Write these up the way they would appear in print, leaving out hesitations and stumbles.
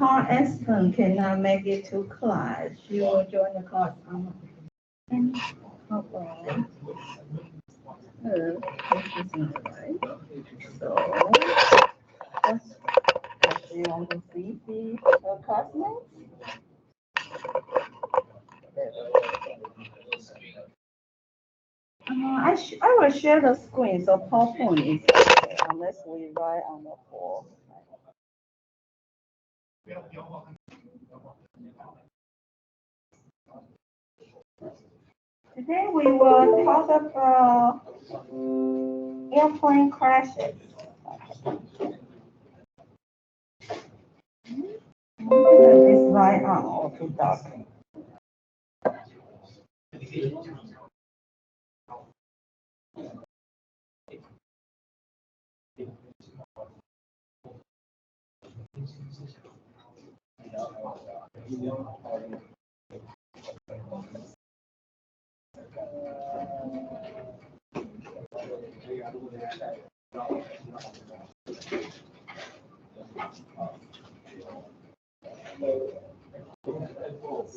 car accident cannot make it to class. She will join the class on. This is not right. So, what do you want to see the classmates? I will share the screen, so PowerPoint is okay, unless we write on the board. Today we will talk about airplane crashes. This light on or too dark.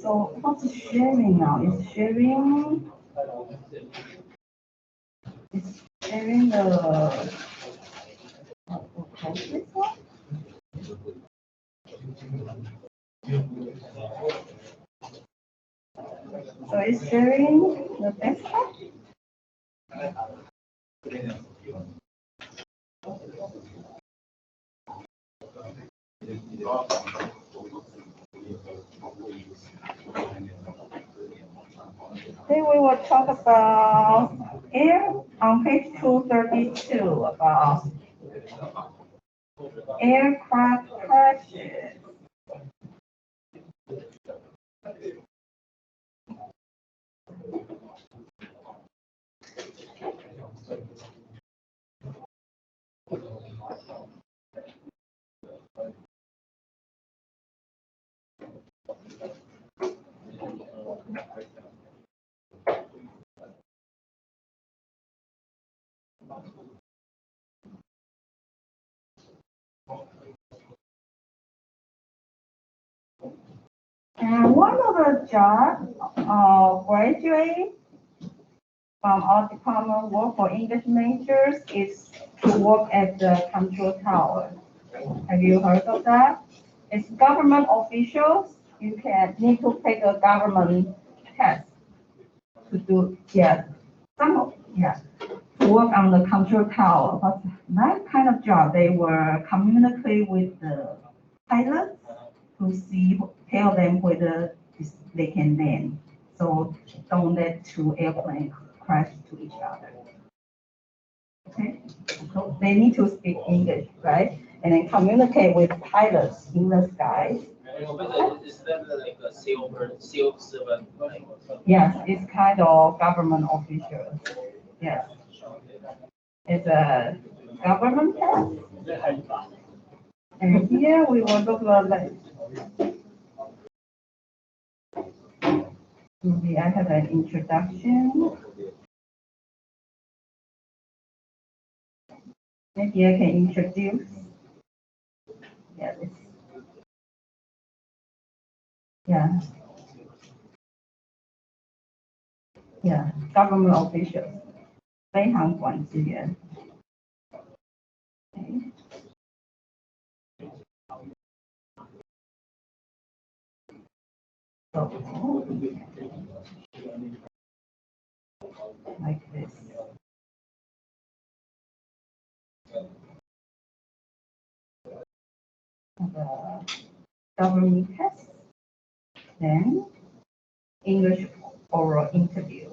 So what's sharing now? Is sharing the this one? So it's sharing the desktop? Today we will talk about on page 232 about aircraft crashes. And one of the jobs graduate from our department work for English majors is to work at the control tower. Have you heard of that? It's government officials. You can need to take a government test to do, to work on the control tower. But that kind of job, they will communicate with the pilots to tell them whether they can land. So don't let two airplanes crash to each other. Okay, so they need to speak English, right? And then communicate with pilots in the skies. Is that like a civil servant? Yes, it's kind of government official. Yes, it's a government test. And here we will look like. Maybe I have an introduction. Maybe I can introduce. Government officials, 飞航管制员。Okay. So, like this. The government test, then English oral interview.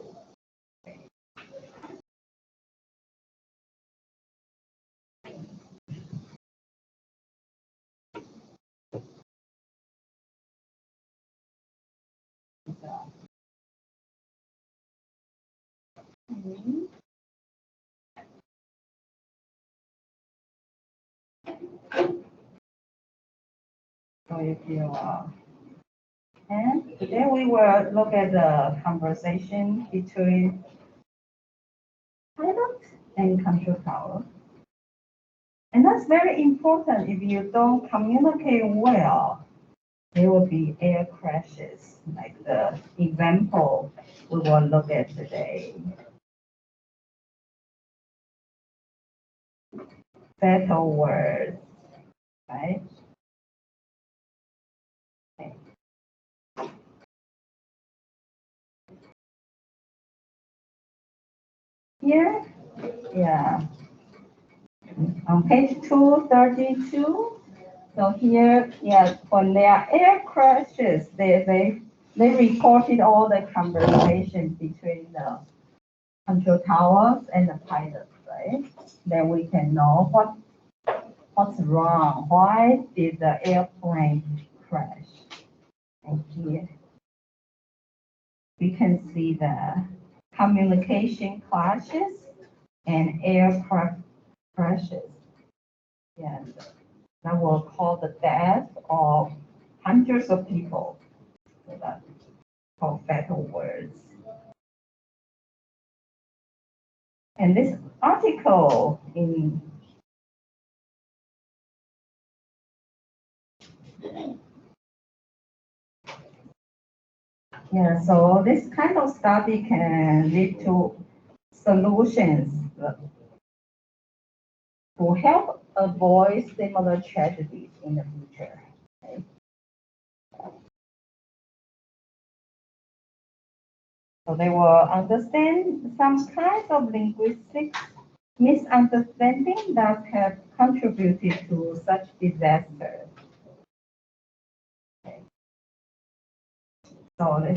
So if you and today we will look at the conversation between pilot and control tower. And that's very important. If you don't communicate well, there will be air crashes, like the example we will look at today. Fatal words, right? Okay. Here, yeah, on page 232. So here, yeah, when there are air crashes, they reported all the conversations between the control towers and the pilots, right? Then we can know what's wrong. Why did the airplane crash? And here we can see the communication clashes and aircraft crashes. Yeah, that will cause the death of hundreds of people. So that's called fatal words. And this article in so this kind of study can lead to solutions to help avoid similar tragedies in the future. Okay. So they will understand some kinds of linguistic misunderstanding that have contributed to such disasters. Okay. So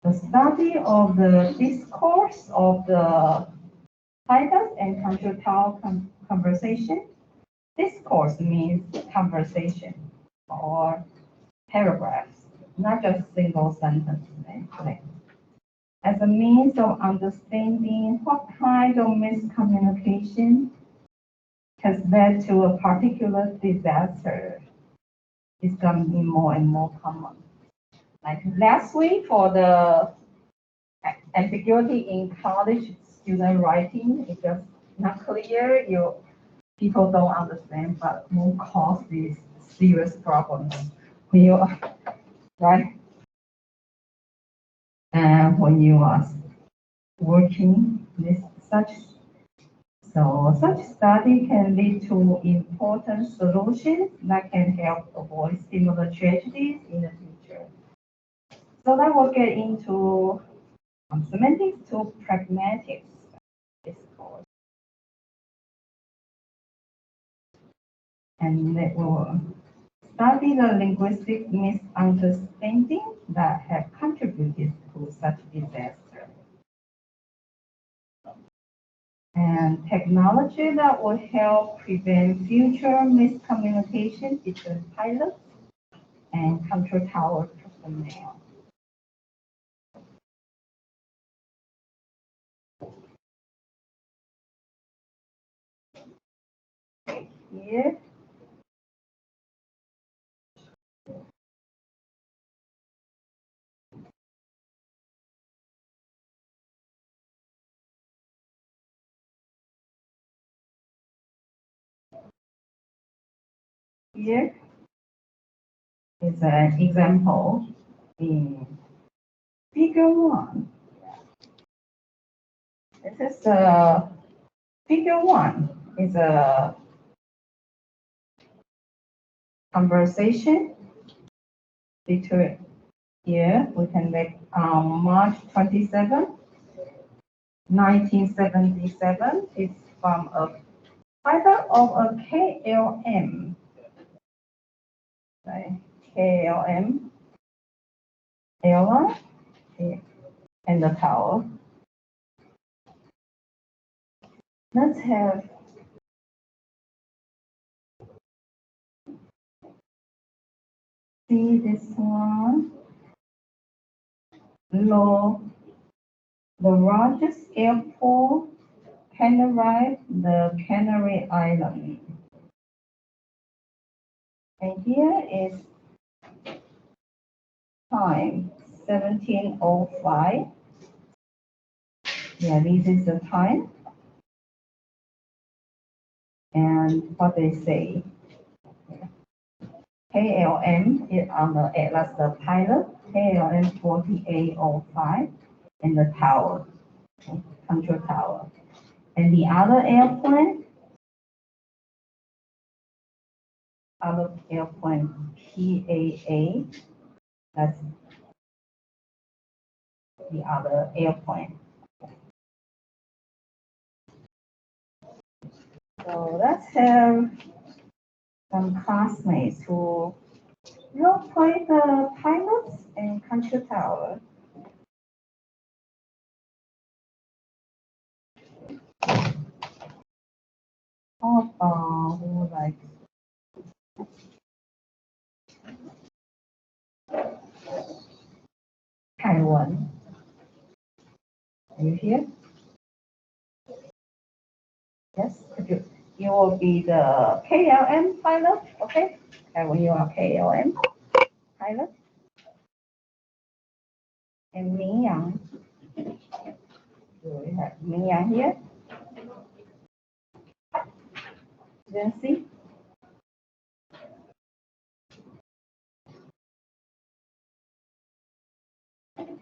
the study of the discourse of the pilots and control tower conversation. Discourse means conversation or paragraphs, not just single sentence. Right? As a means of understanding what kind of miscommunication has led to a particular disaster is becoming more and more common. Like last week for the ambiguity in college student writing, it's just not clear. People don't understand, but will cause these serious problems when you right and when you are working with such. So such study can lead to important solutions that can help avoid similar tragedies in the future. So that will get into semantics to pragmatics. And it will study the linguistic misunderstanding that have contributed to such disaster. And technology that will help prevent future miscommunication between pilots and control tower personnel. Here. Here is an example in figure 1. This is figure 1 is a conversation between here we can make March 27, 1977. It's from a pilot of a KLM, right? KLM airline and the tower. Let's have see this one. The largest airport Tenerife, the Canary Island. And here is time 17:05. Yeah, this is the time. And what they say. KLM is on the Atlas, the pilot, KLM 4805, and the tower, control tower. And the other airplane, PAA, that's the other airplane. So let's have some classmates who role play the pilots and control tower. How about who like Taiwan? Are you here? Yes, you will be the KLM pilot, okay? And when you are KLM pilot. And Mingyang. Do we have Mingyang here? Nancy?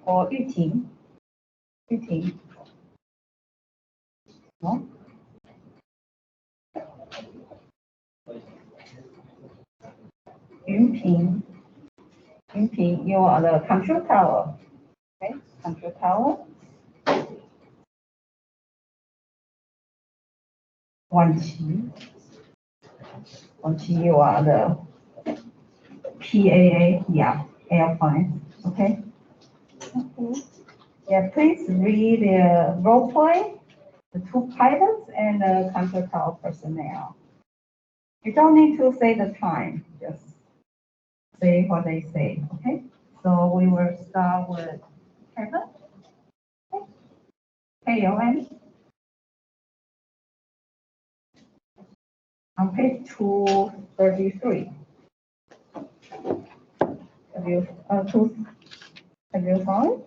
Or Yuting? Yuting? No? Yunping. Yunping, you are the control tower. Okay, control tower. Wanqi. Wanqi, you are the PAA, yeah, airplane. Okay. Okay. Yeah, please read the role play, the two pilots and the control tower personnel. You don't need to say the time, just say what they say, okay? So we will start with Kevin. Okay. KLM. On page 233. Have you found it?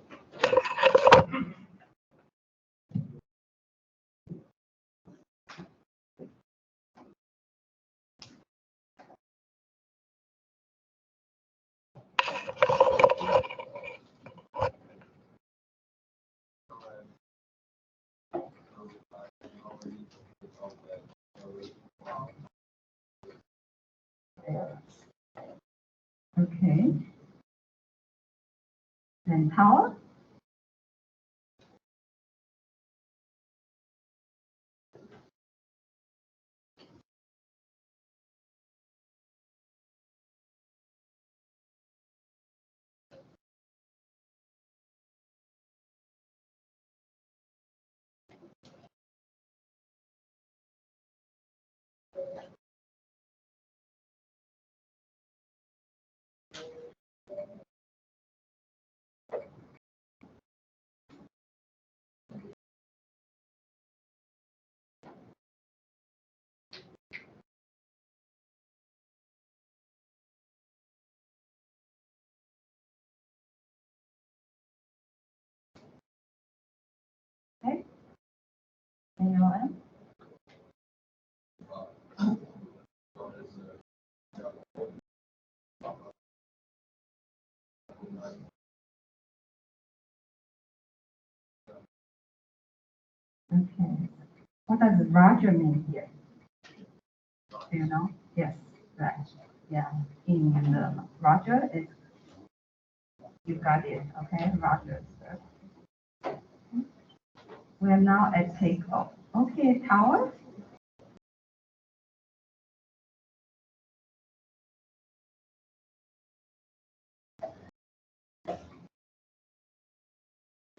Okay. And tower. Okay. KLM. Okay. What does Roger mean here? Do you know? Yes, right. Yeah. In the Roger is you got it. Okay, Roger. We are now at takeoff. Okay, tower.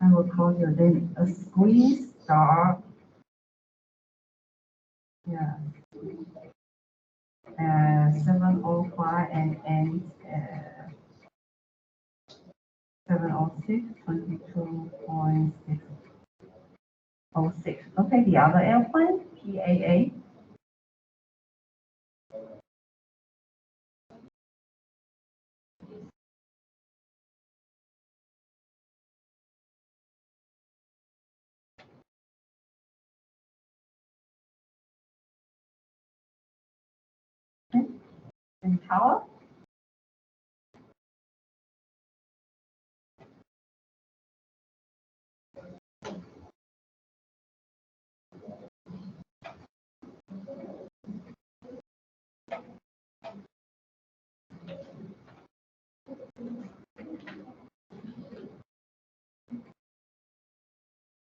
I will call your name a squeeze star. Yeah. 705 and ends 706, 22.606. Okay, the other airplane, PAA. Okay. And tower.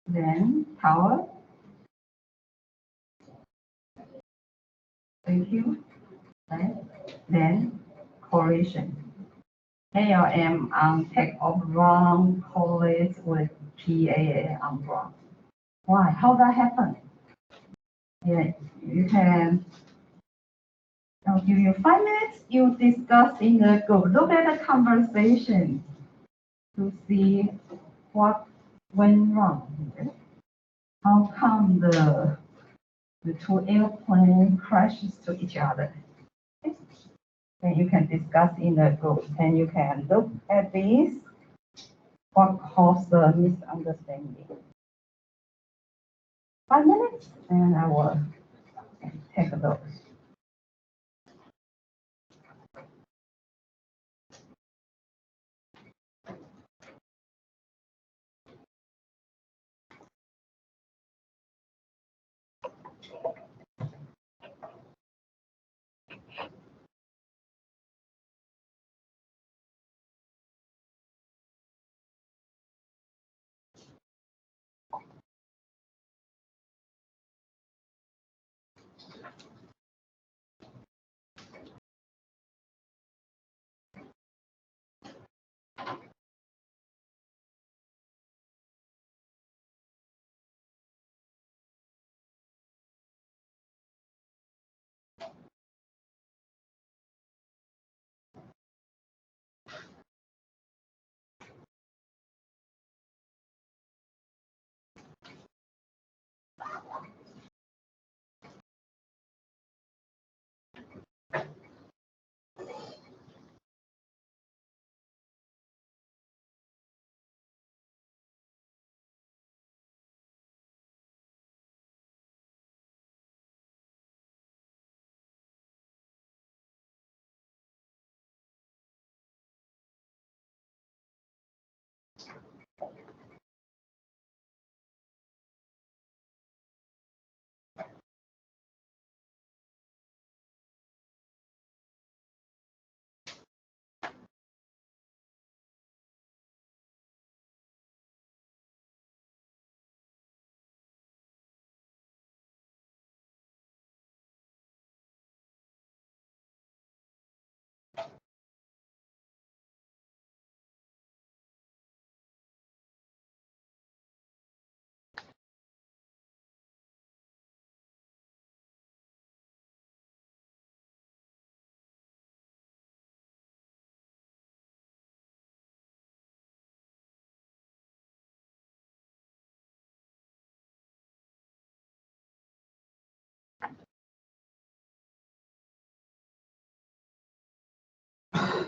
Then tower. Thank you. Right. Then correlation. ALM on takeoff wrong correlates with PAA on wrong. Why? How that happen? Yeah, you can. I'll give you 5 minutes. You discuss in the group. Look at the conversation to see what went wrong here. How come the two airplanes crashes to each other? Then you can discuss in the group, and you can look at this. What caused the misunderstanding? 5 minutes, and I will take a look.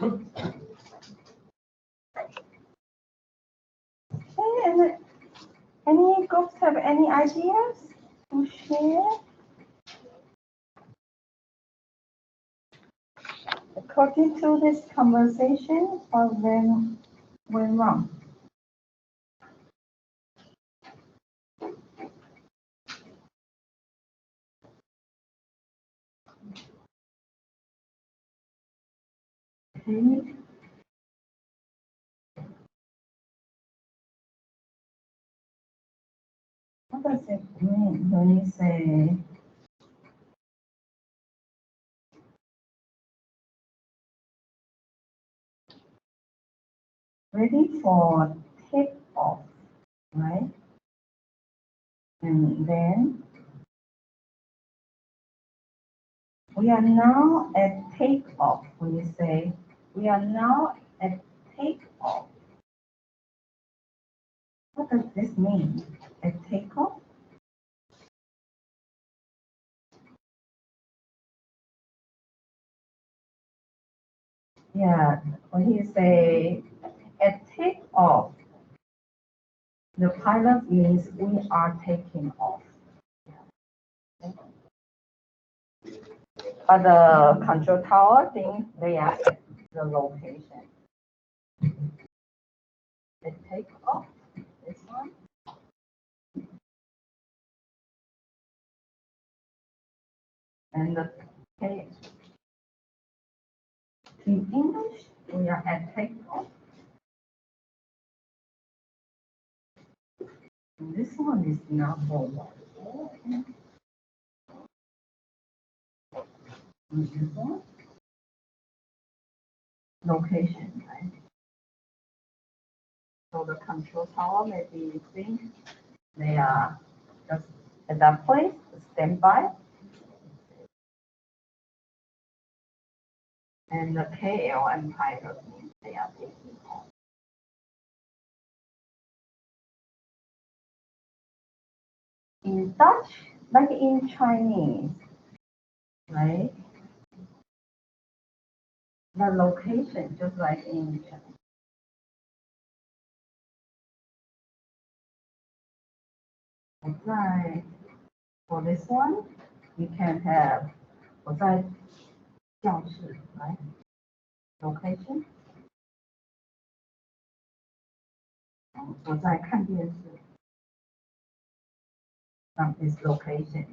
Okay, any groups have any ideas to share? According to this conversation, what went wrong? Okay. What does it mean when you say ready for takeoff, right? And then we are now at takeoff. When you say we are now at takeoff, what does this mean? At takeoff? Yeah, when you say at takeoff, the pilot means we are taking off. But the control tower thinks they are at the location. They take off this one. And the in English, We are at takeoff. This one is number 1. This one. Location, right? So the control tower, maybe you think they are just at that place, standby. And the KL and pilot means they are taking off. In Dutch, like in Chinese, right? The location, just like in Chinese. Right. For this one, you can have 我在教室, right? Location. 我在看电视. That is location.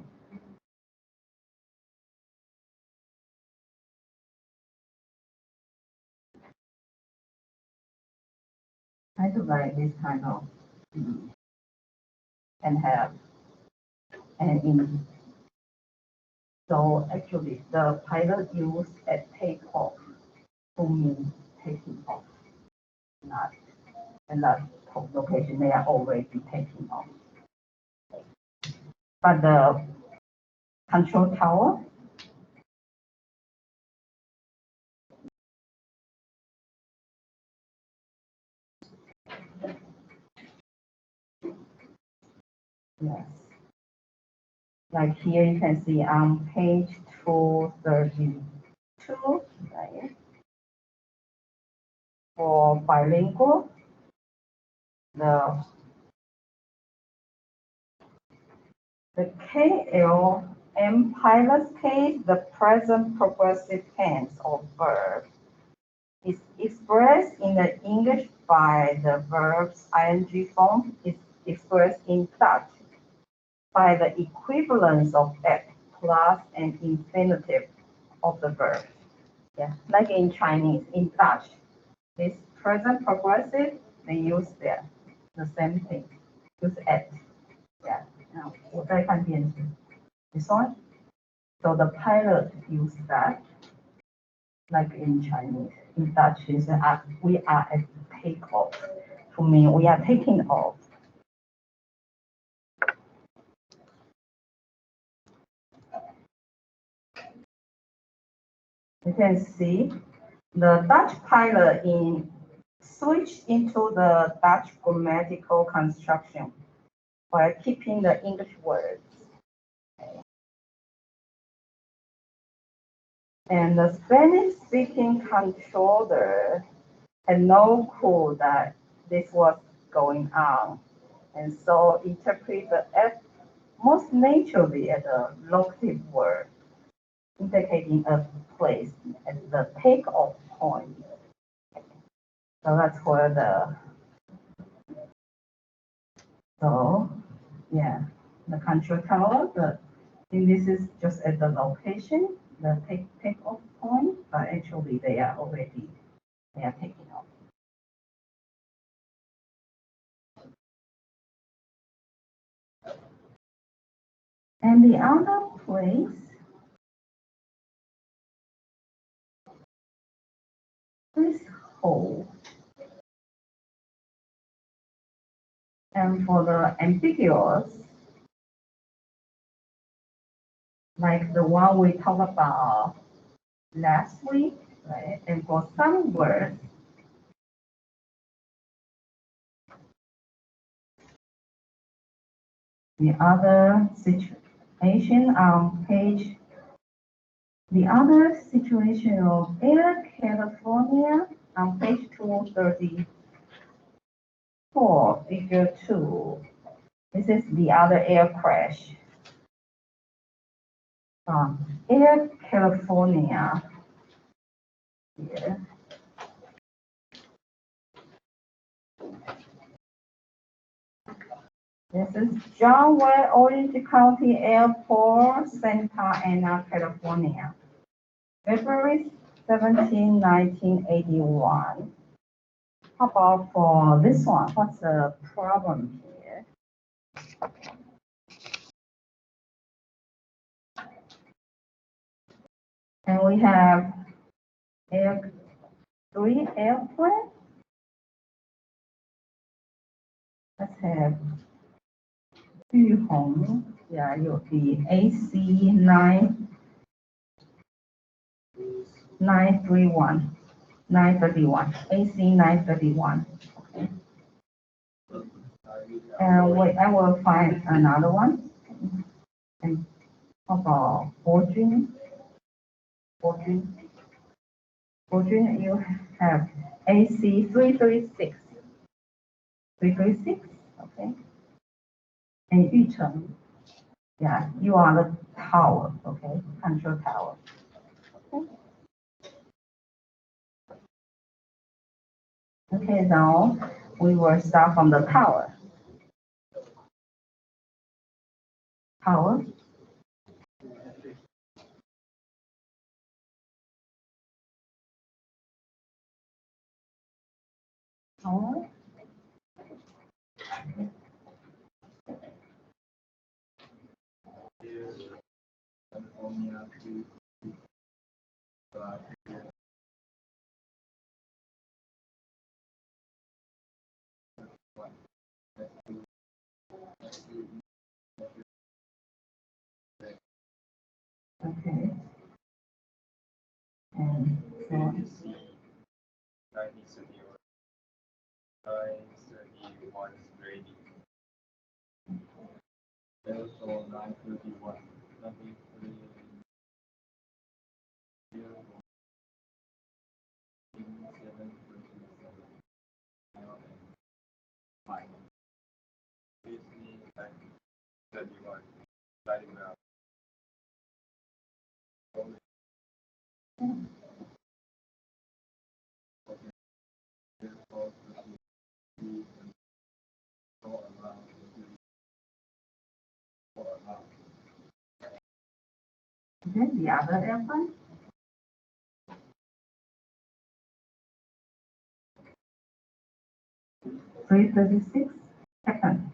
I do like this kind of and have and in. So actually, the pilot used at takeoff to mean taking off, not and that location they are already taking off. But the control tower, yes. Like here you can see on page 232, right? For bilingual, the KLM pilot's case, the present progressive tense of verb is expressed in the English by the verb's ing form, is expressed in Dutch by the equivalence of at plus an infinitive of the verb. Yeah, like in Chinese, in Dutch, this present progressive, they use the same thing, use at. Yeah, now 我在看电视. This one. So the pilot used that, like in Chinese. In Dutch, is we are at takeoff. To mean we are taking off. You can see the Dutch pilot switched into the Dutch grammatical construction while keeping the English words. And the Spanish-speaking controller had no clue that this was going on, and so interpret the F most naturally as a locative word, indicating a place at the takeoff point. So that's where the control tower, this is just at the location, the takeoff point, but actually they are taking off. And the other place is hold. And for the ambiguous, like the one we talked about last week, right? And for some words, the other situation of Air California on page 234, figure 2. This is the other air crash. Air California here. This is John Wayne Orange County Airport, Santa Ana, California. February 1981. How about for this one? What's the problem here? And we have three airplanes. Let's have Yu Hong. Yeah, you'll be AC 931. AC 931. Okay. And wait, I will find another one. And how about Fortune, you have AC 336. 336, okay. And Yucheng, yeah, you are the tower, okay, control tower. Okay. Okay, now we will start from the tower. Tower. Tower. Okay. And so 931 is ready. Also 931. then the other airplane. Three 36 seconds.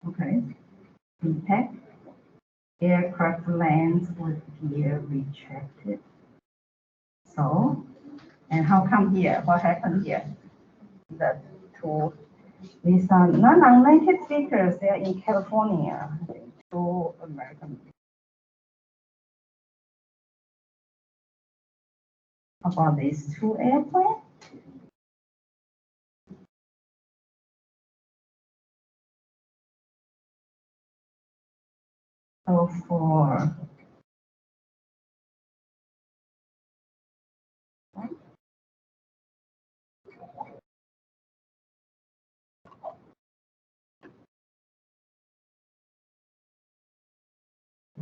Okay. Impact. Aircraft lands with gear retracted. So, and how come here? What happened here? The two, these are non-native speakers. They are in California. Two American. About these two airplanes. So for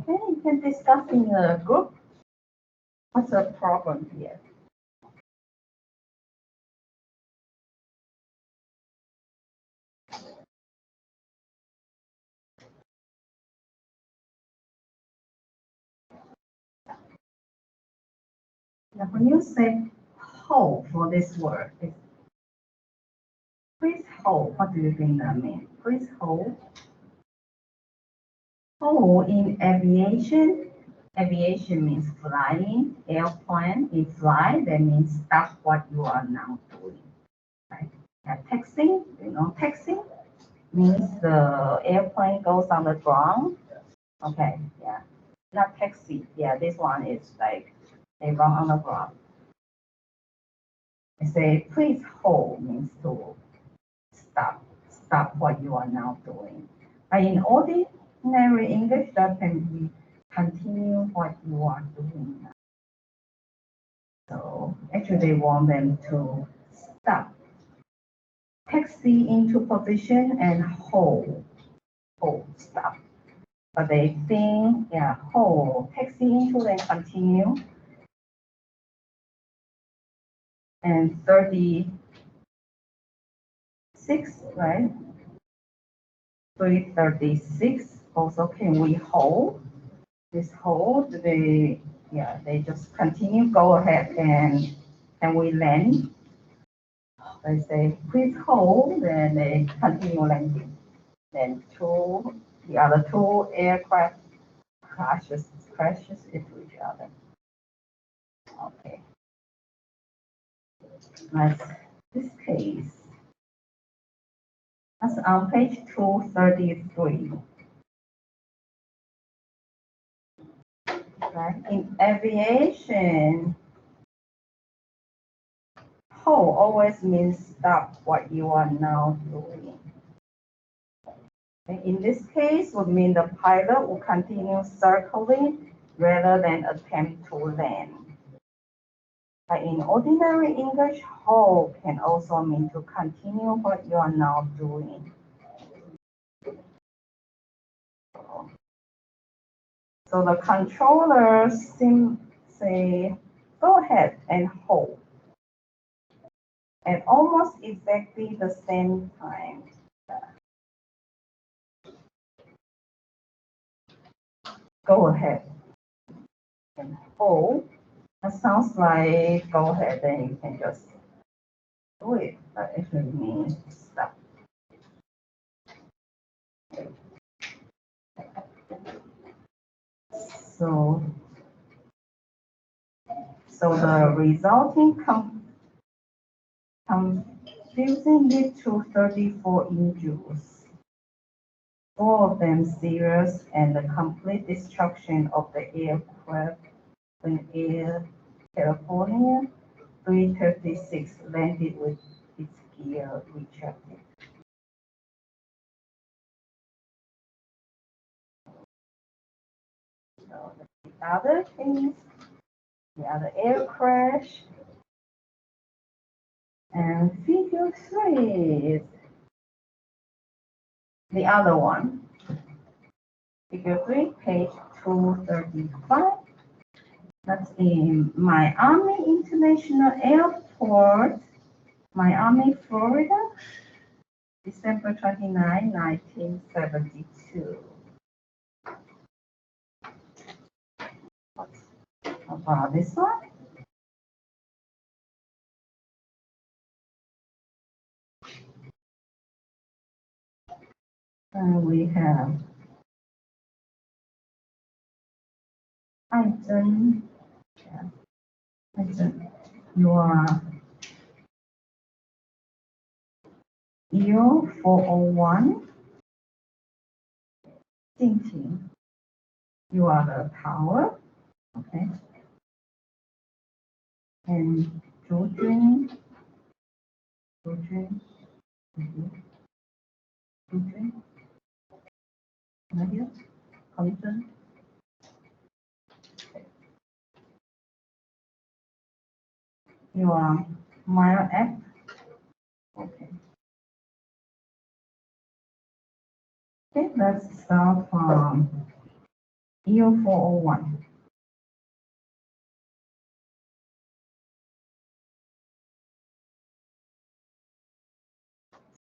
okay, you can discuss in a group. What's the problem here? Now, when you say hold for this word, please hold. What do you think that means? Please hold. Hold in aviation. Aviation means flying. Airplane in flight. That means stop what you are now doing. Right? Taxiing. You know, taxiing means the airplane goes on the ground. Okay. Yeah. Not taxi. Yeah. This one is like they run on the ground. I say, please hold means to stop what you are now doing. In ordinary English, that can be continue what you are doing. So actually, they want them to stop, taxi into position and hold, stop. But they think, yeah, hold, taxi into, then continue. And 36, right? 336 also, can we hold? This hold, they just continue, go ahead, and we land. They say, please hold, and they continue landing. Then the other two aircraft crashes into each other. Okay. That's this case. That's on page 233. Right? In aviation, hold always means stop what you are now doing. Okay. In this case, would mean the pilot will continue circling rather than attempt to land. But in ordinary English, hold can also mean to continue what you are now doing. So the controllers say, go ahead and hold. At almost exactly the same time. Go ahead and hold. That sounds like go ahead, then you can just do it. But actually means stop. So the resulting confusing lead to 34 injuries, 4 of them serious, and the complete destruction of the aircraft in Air California 336 landed with its gear retracted. So the other things, the other air crash, and figure 3 is the other one. Figure 3, page 235. That's in Miami International Airport, Miami, Florida, December 29, 1972. What's about this one? And we have Aizen. Yeah. Aizen, you are EO 401. Jingqing, you are the tower. Okay. And Zhujun, Zhujun, Nadia, Collision. You are Mile F. Okay. Okay, let's start from EO 401.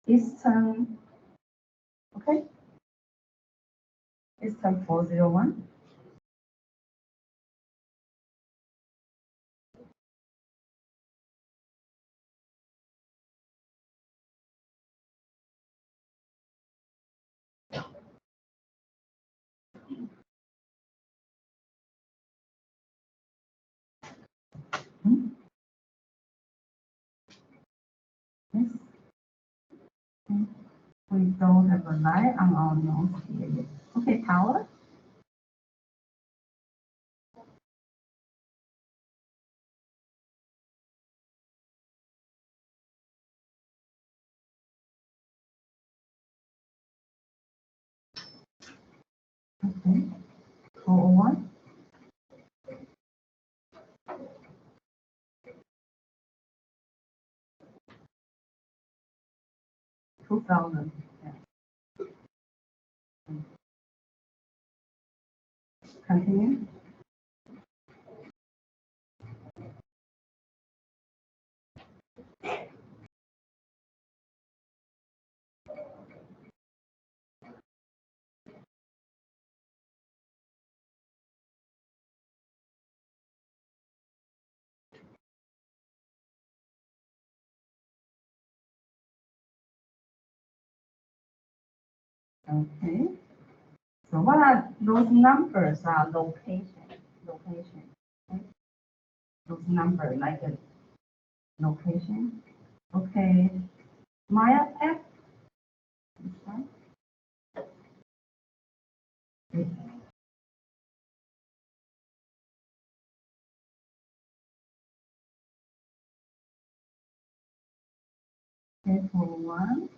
Eastern, okay. Eastern 401. Yes. We don't have a light on our notes here yet. Okay, tower. Okay. 401. 2000. Yeah. Continue. Okay. So what are those numbers? Are location. Location. Okay. Those numbers like a location. Okay. Maya F. This one. Yes. Okay, for one.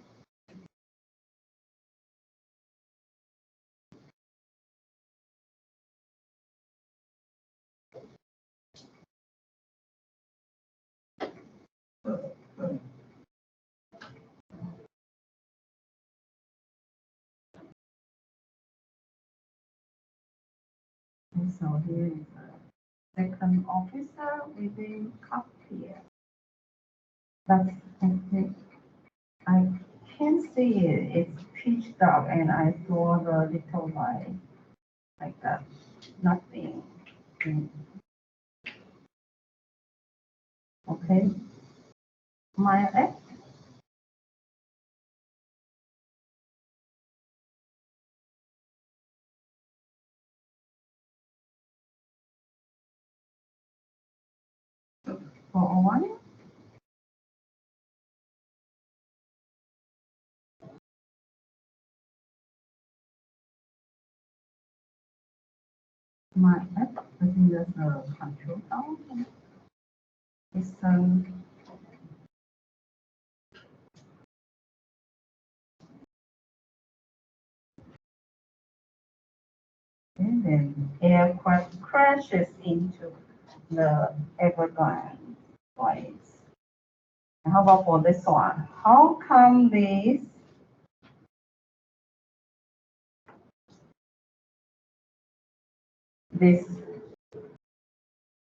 And so here is a second officer within cup here. That's okay. I can see it. It's pitch dark, and I saw the little light like that. Nothing. Okay. My F. For one. My F. I think that's a control down. It's and then aircraft crashes into the Everglades place. And how about for this one? How come this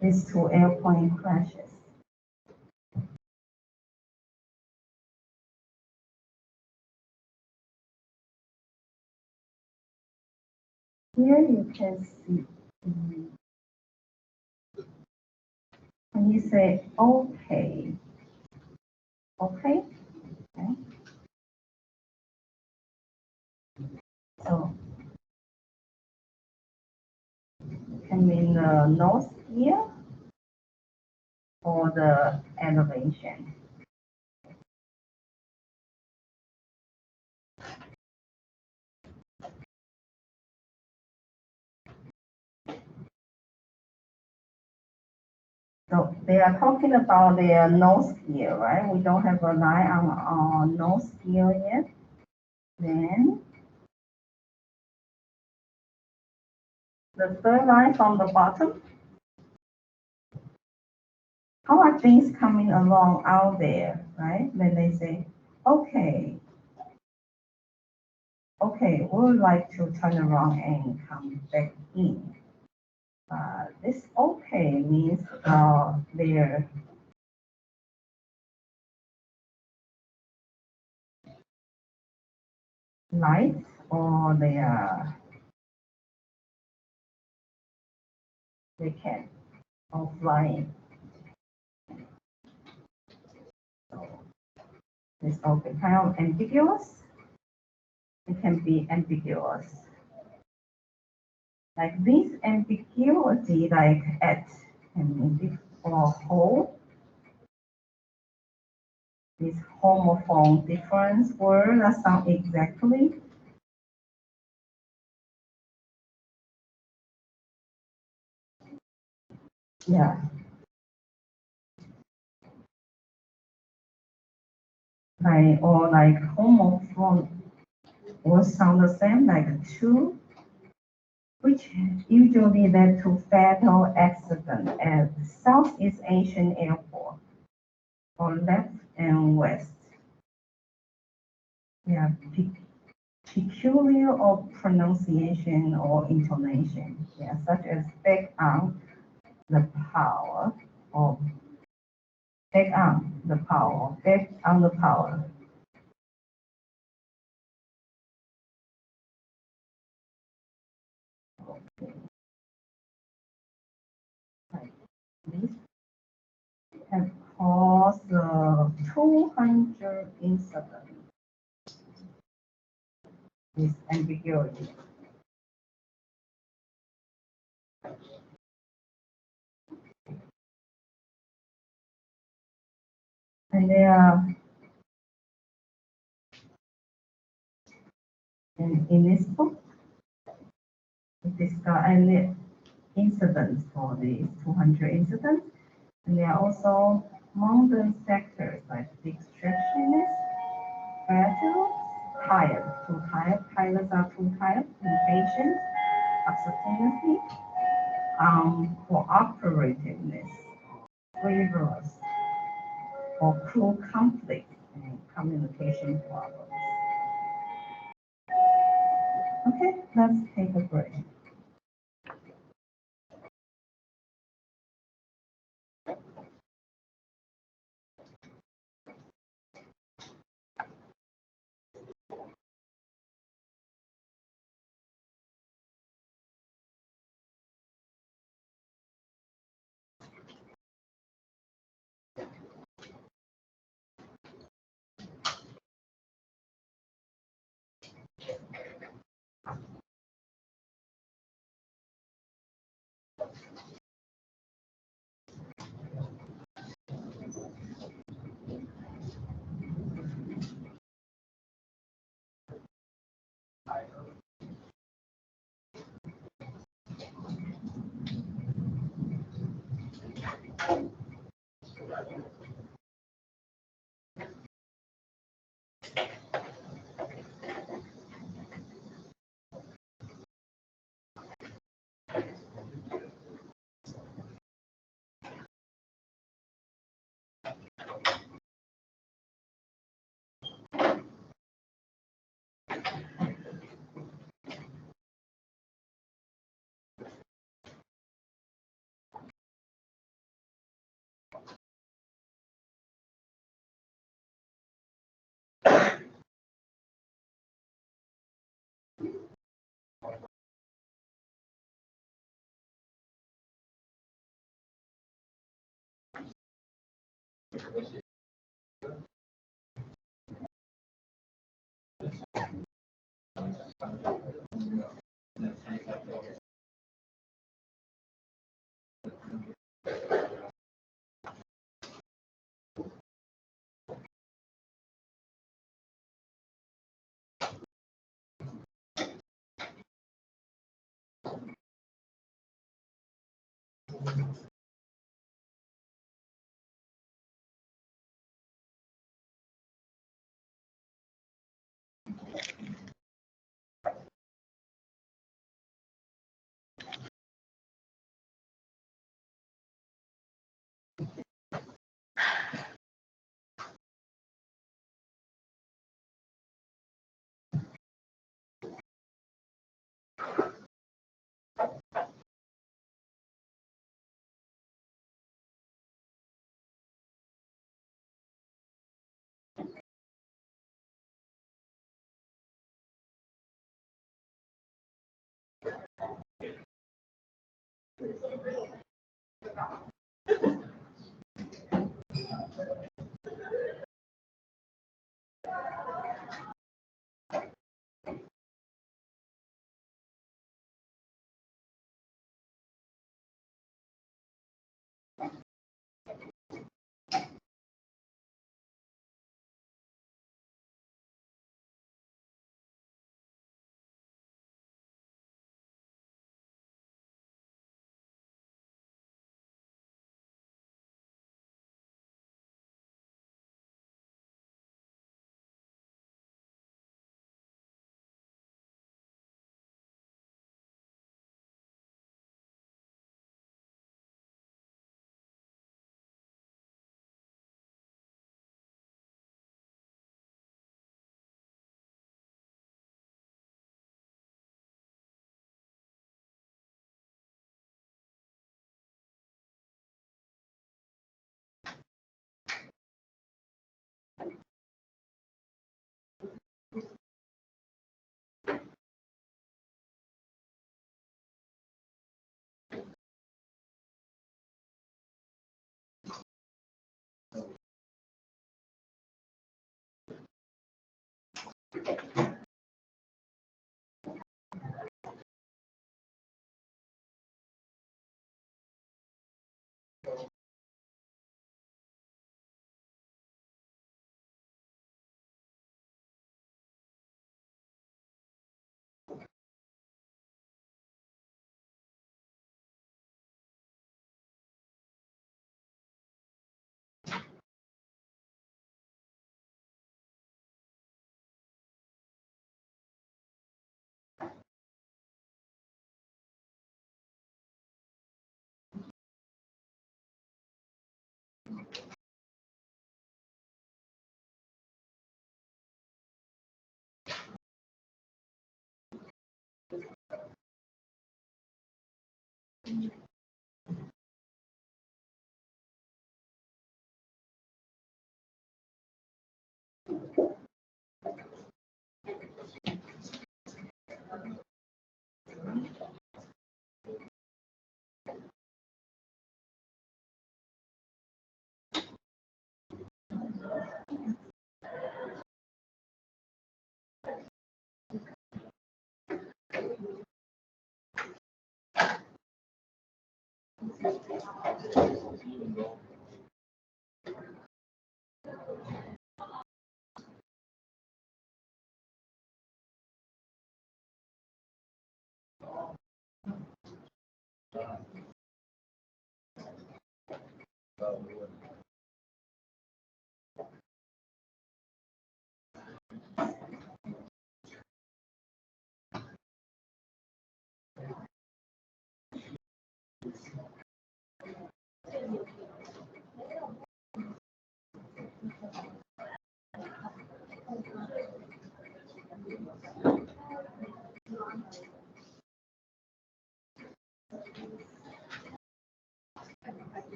these two airplane crashes? Here you can see. When you say okay, okay, okay. So it can mean the nose gear or the elevation. So they are talking about their nose gear, right? We don't have a line on our nose gear yet. Then the third line from the bottom. How are things coming along out there, right? When they say, okay, okay, we would like to turn around and come back in. This okay means their lights or they can or flying. So it's okay, kind of ambiguous. It can be ambiguous. Like this ambiguity, like at and or whole. This homophone difference word that sound exactly. Yeah. Like or like homophone will sound the same like two which usually led to fatal accident at Southeast Asian airport, or left and west. They are peculiar of pronunciation or intonation, such as back on the power, or back on the power, back on the power. Like this have caused 200 incidents. This ambiguity. And they are in this book, and the incidents for these 200 incidents, and there are also modern sectors like extractionists, graduates, tired, too tired, pilots are too tired, impatience, abstinency, cooperativeness, frivolous, or crew conflict and communication problems. Okay, let's take a break.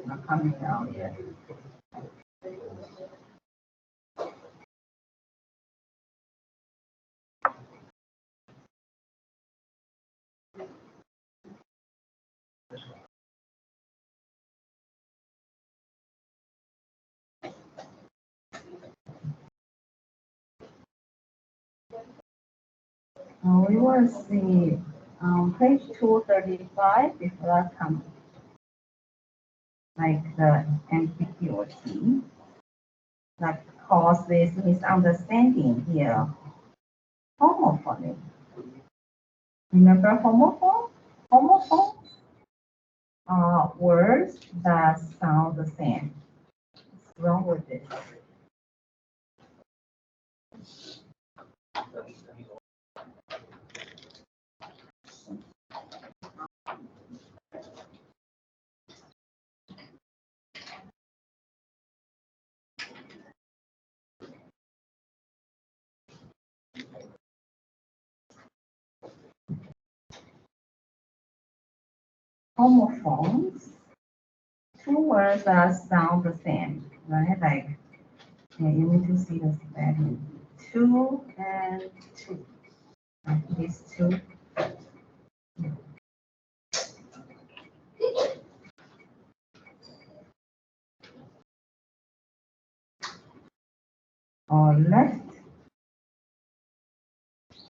Not coming down yet. We will see page 235 if that comes like the ambiguity that causes misunderstanding here. Homophony. Remember homophone? Homophones are words that sound the same. What's wrong with this? Homophones, two words that sound the same, right? Like, yeah, you need to see the spelling. Two and two. These two. Or left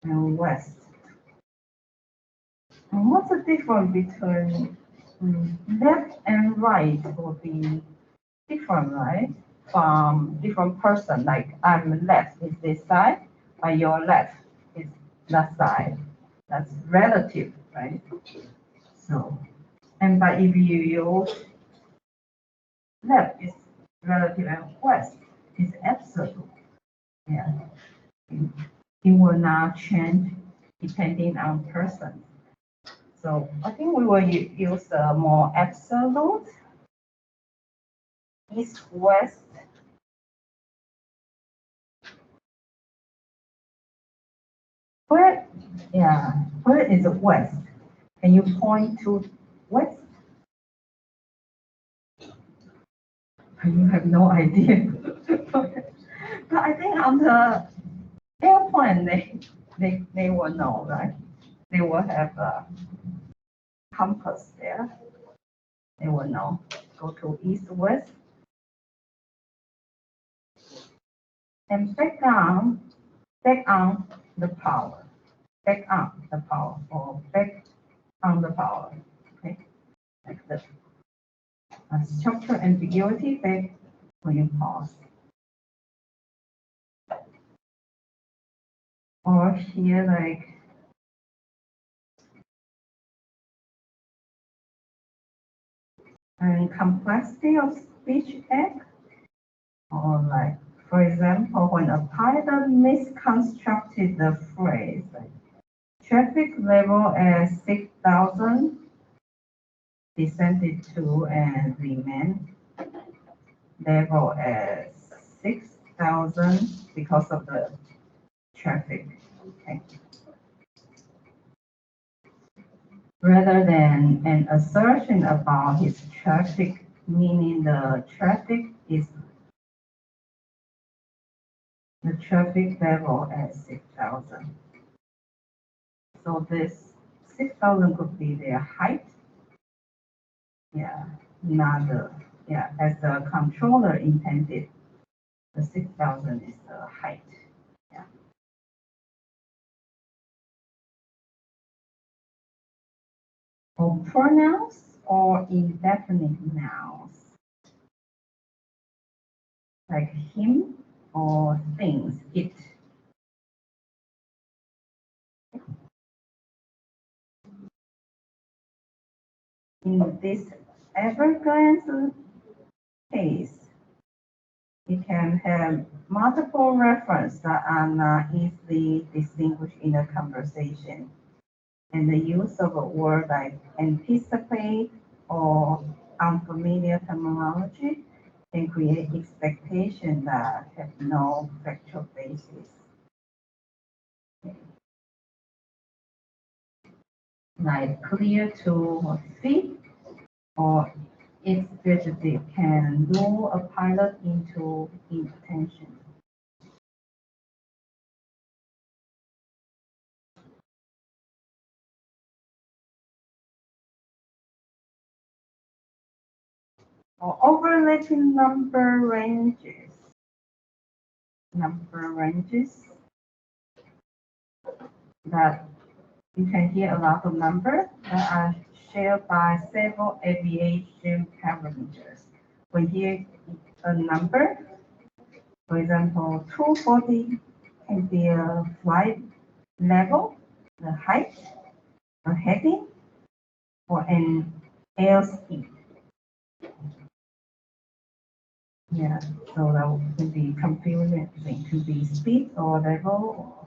and west. And what's the difference between left and right will be different, right? From different person, like I'm left is this side, but your left is that side. That's relative, right? So, and but if you use left is relative and west is absolute. Yeah, it will not change depending on person. So I think we will use a more absolute east west. Where, yeah, where is the west? Can you point to west? You have no idea. But I think on the airplane, they will know, right? They will have a compass there. They will know. Go to east, west. And back on the power. Back on the power or back on the power. Okay, like this. Structure ambiguity back when you pause. Or here, like, and complexity of speech egg, or like, for example, when a pilot misconstructed the phrase, like, traffic level at 6,000 descended to and remain level at 6,000 because of the traffic. Okay. Rather than an assertion about his traffic, meaning the traffic level at 6,000. So this 6,000 could be their height. Yeah, not the, yeah, as the controller intended, the 6,000 is the height. Yeah. Or pronouns or indefinite nouns, like him or things, it. In this Everglades case, you can have multiple references that are not easily distinguished in a conversation. And the use of a word like anticipate or unfamiliar terminology can create expectations that have no factual basis. Like clear to see or explicit can lure a pilot into inattention. Or overlapping number ranges that you can hear a lot of numbers that are shared by several aviation parameters. When you hear a number, for example, 240 can be a flight level, the height, a heading, or an airspeed. Yeah, so that can be confusing. It could be speed or level.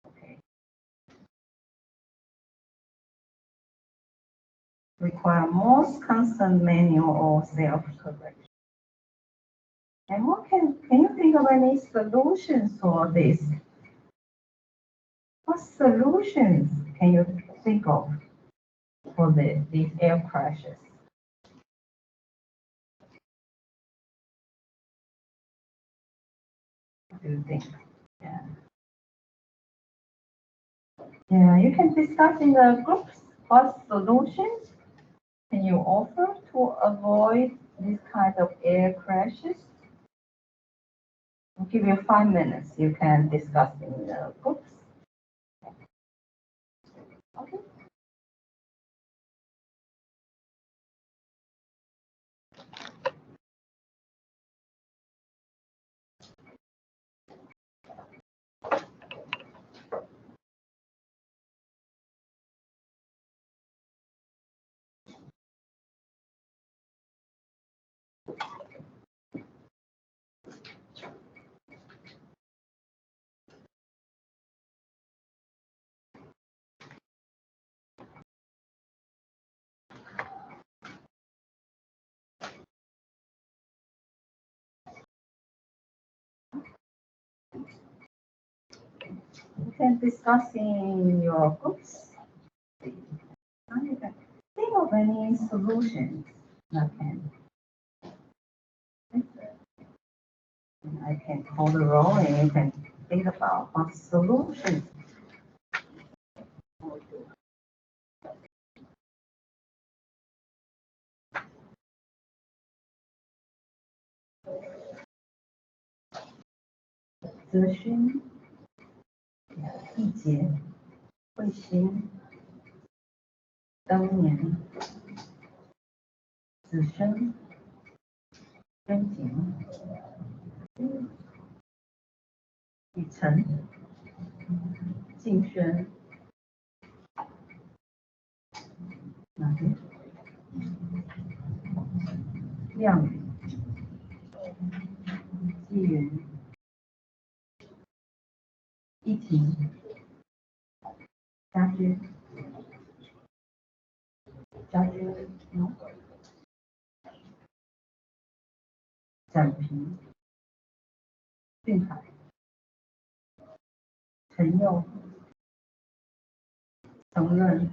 Okay. Require most constant manual or self-correction. And what can you think of any solutions for this? What solutions can you think of for these air crashes? What do you think? Yeah. Yeah, you can discuss in the groups what solutions can you offer to avoid this kind of air crashes. I'll give you 5 minutes. You can discuss in the groups. Okay. You can discuss in your groups. Now you can think of any solutions that can. I can call the roll and you can think about what solutions.资讯、季节、卫星、当年、子孙、风景、雨辰。敬轩，哪边？亮宇，纪元，一婷，家居，展平，俊海，陈佑，承认，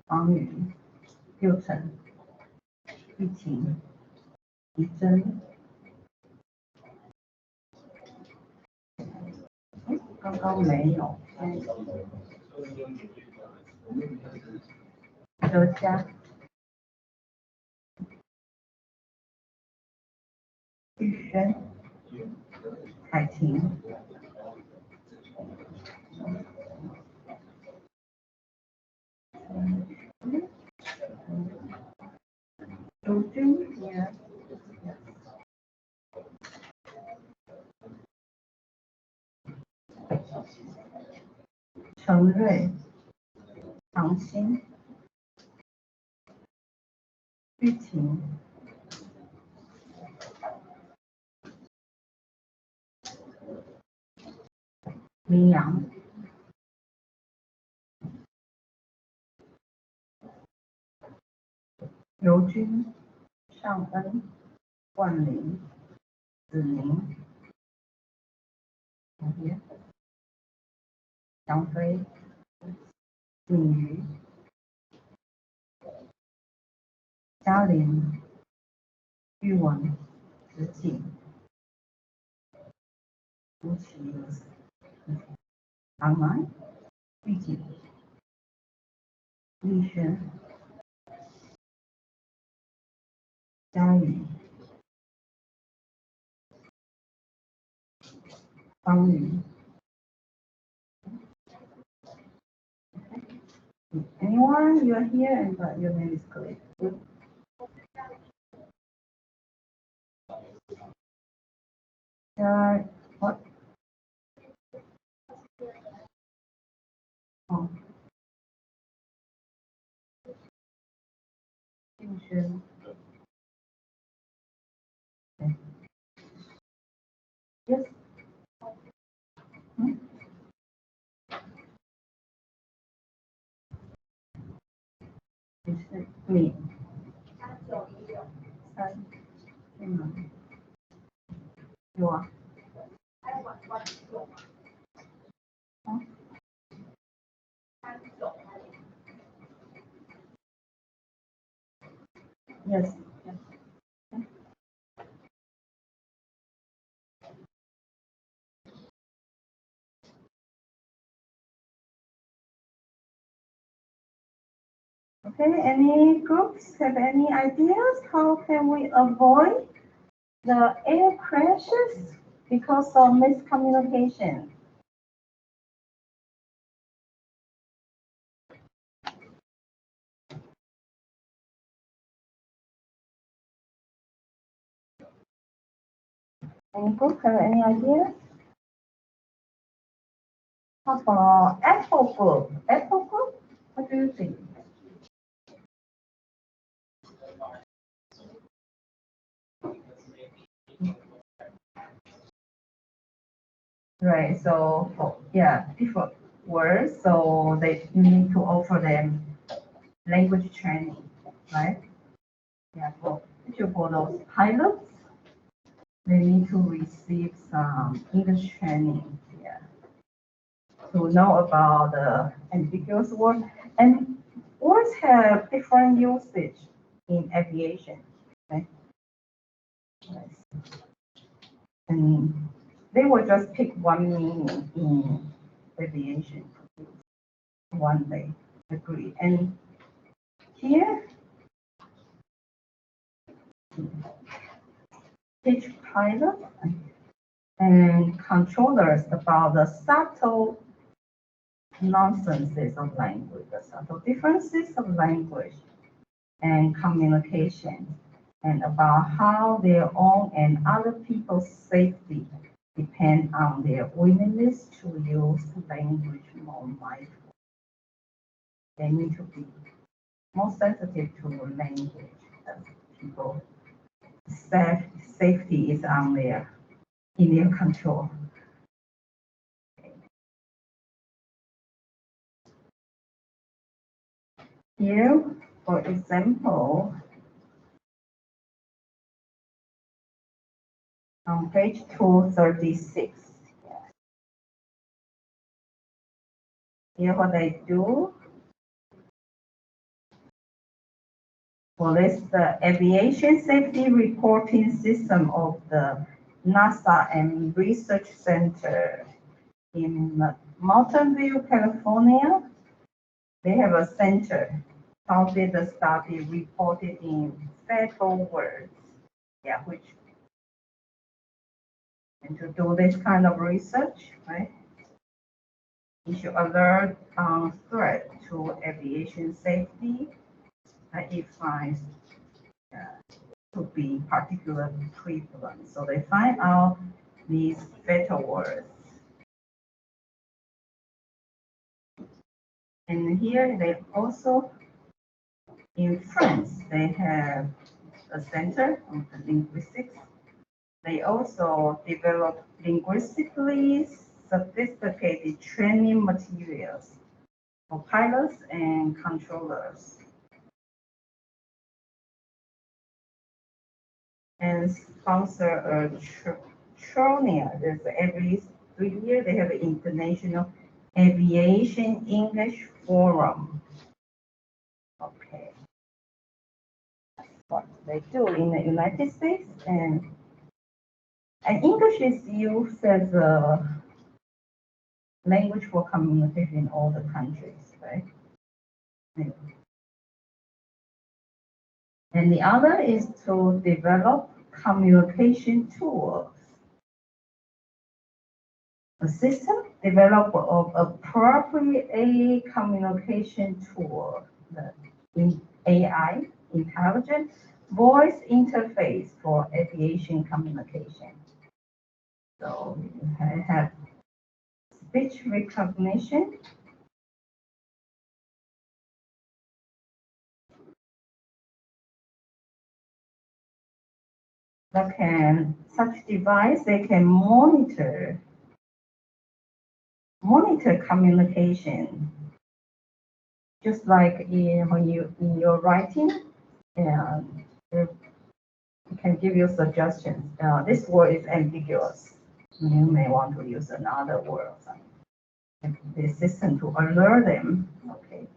王宇，六成，玉琴，怡珍，刚刚没有，德佳，玉轩，海婷，朱军，陈瑞，唐鑫，玉婷，明阳，刘军，尚恩，万林，子宁，杨飞，锦瑜，嘉玲，玉文，子景，吴奇，昂来，玉锦，丽轩，佳宇，方宇。Anyone, you are here and your name is correct. Good. What? Oh. Okay. Yes. Hmm? Me. 有啊。Yes. Okay, any groups have any ideas? How can we avoid the air crashes because of miscommunication? Any group have any ideas? How about Apple group? Apple group? What do you think? Right, so yeah, different words, so you need to offer them language training, right? Yeah, for those pilots, they need to receive some English training, yeah, to know about the ambiguous word. And words have different usage in aviation, right? Yes. And they will just pick one meaning in aviation. One day, agree. And here, teach pilots and controllers about the subtle nonsenses of language, the subtle differences of language and communication, and about how their own and other people's safety depend on their willingness to use language more. more mindful. They need to be more sensitive to language. People, safety is in their control. Here, for example, on page 236, here what I do, well, this is the aviation safety reporting system of the NASA and Research Center in Mountain View, California. They have a center. How did the study reported in federal words? Yeah, and to do this kind of research, right? Issue alert on threat to aviation safety that it finds to be particularly prevalent. So they find out these federal words. And here they also, in France, they have a center of linguistics. They also develop linguistically sophisticated training materials for pilots and controllers. And sponsor a training. There's every 3 years they have an International Aviation English Forum. Okay. That's what they do in the United States, and English is used as a language for communication in all the countries, right? And the other is to develop communication tools. A system develop of appropriate communication tool, the AI, intelligent voice interface for aviation communication. So you have speech recognition, such device, they can monitor communication, just like when in your writing, and it can give you suggestions. This word is ambiguous. You may want to use another word. The system to alert them. Okay.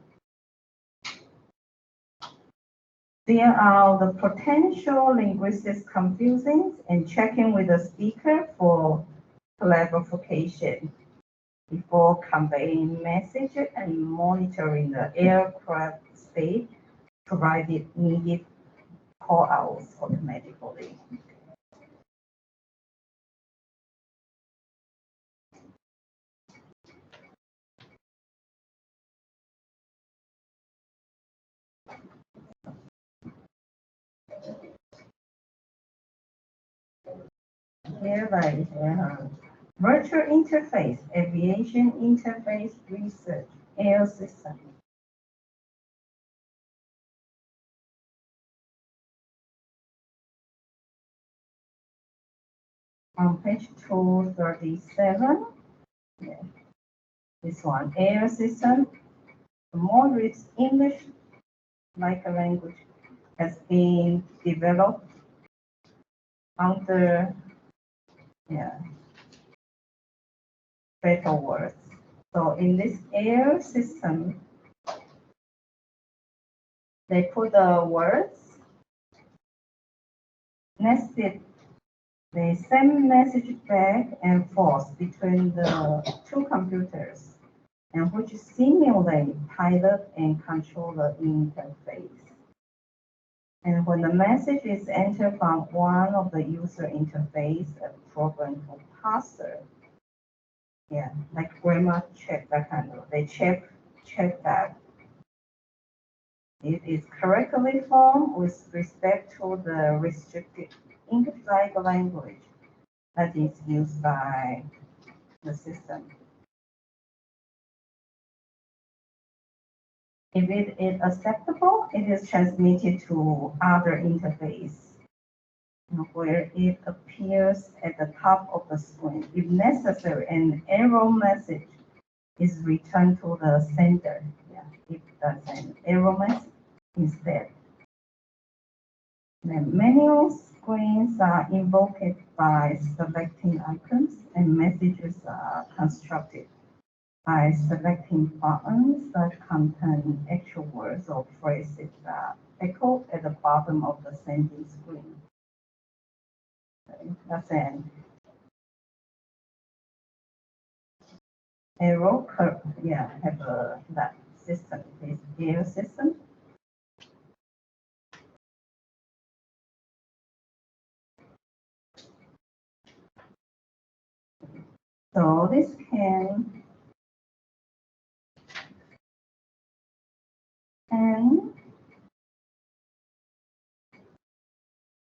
There are the potential linguistic confusions and checking with the speaker for clarification before conveying messages and monitoring the aircraft state, provided needed call outs automatically. Here I have virtual interface, aviation interface research, air system. On page 237, yeah, this one, air system, the moderate English like a language has been developed under federal words. So in this air system, they put the words nested. They send message back and forth between the two computers, and which simulate pilot and controller interface. And when the message is entered from one of the user interface, a program called parser, like grammar check, that kind of, they check that it is correctly formed with respect to the restricted English-like language that is used by the system. If it is acceptable, it is transmitted to other interface where it appears at the top of the screen. If necessary, an error message is returned to the sender. Yeah, if that's an error message instead. The menu screens are invoked by selecting icons, and messages are constructed by selecting buttons that contain actual words or phrases that echo at the bottom of the sending screen. Okay, that's an arrow curve. Yeah, have that system, this gear system. So this can and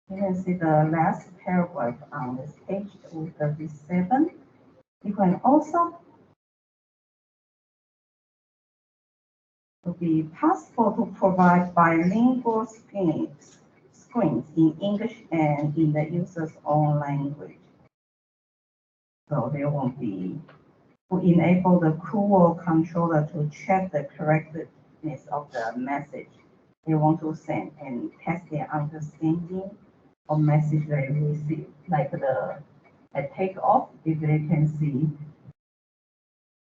you can see the last paragraph on this page 237. You can also be possible to provide bilingual screens in English and in the user's own language. So there won't be to enable the COOL controller to check the correctness of the message they want to send and test their understanding of message they receive, like at takeoff, if they can see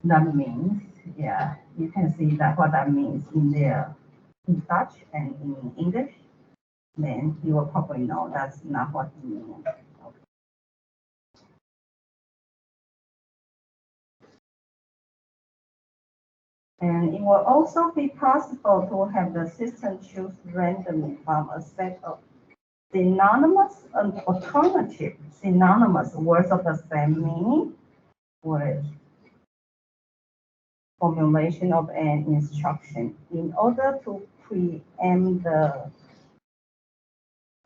that means, yeah, you can see that what that means in Dutch and in English, then you will probably know that's not what you mean. And it will also be possible to have the system choose randomly from a set of synonymous and alternative synonymous words of the same meaning with formulation of an instruction in order to preempt the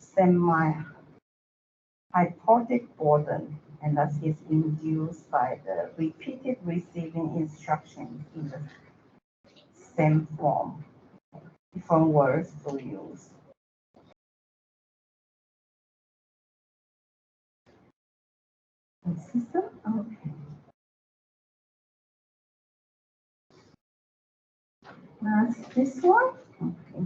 semi-hypothetic boredom, and that is induced by the repeated receiving instructions in the same form, different words to use. The system, okay. That's this one, okay.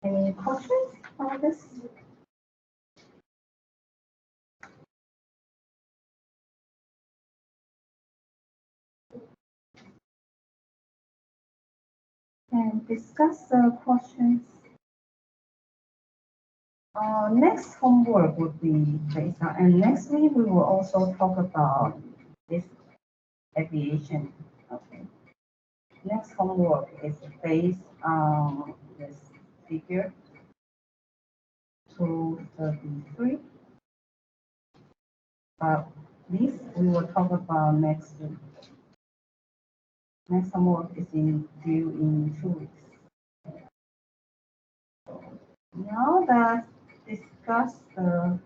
Any questions about this? And discuss the questions. Next homework would be based on, and next week we will also talk about this aviation. Okay. Next homework is based on this figure 233. This we will talk about next week. Next homework is due in 2 weeks. Now that discuss the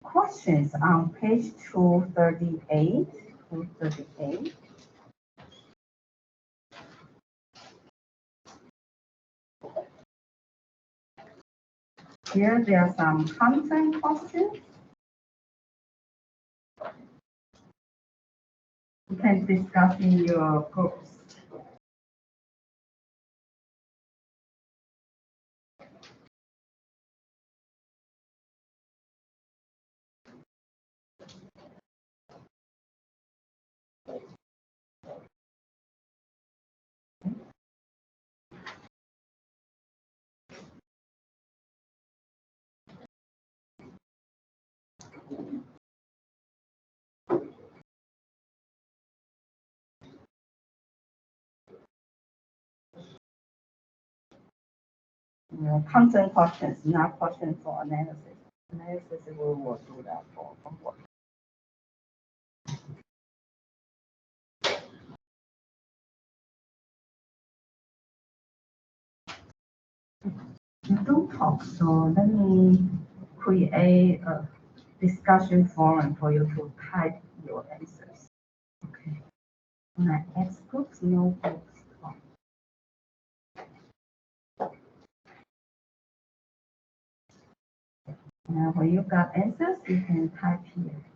questions on page 238. Here there are some content questions. You can discuss in your groups. Content questions, not questions for analysis. Analysis, we will do that for homework. You don't talk, so let me create a discussion forum for you to type your answers. Okay. My X groups, notebooks. Now, when you got answers, you can type here.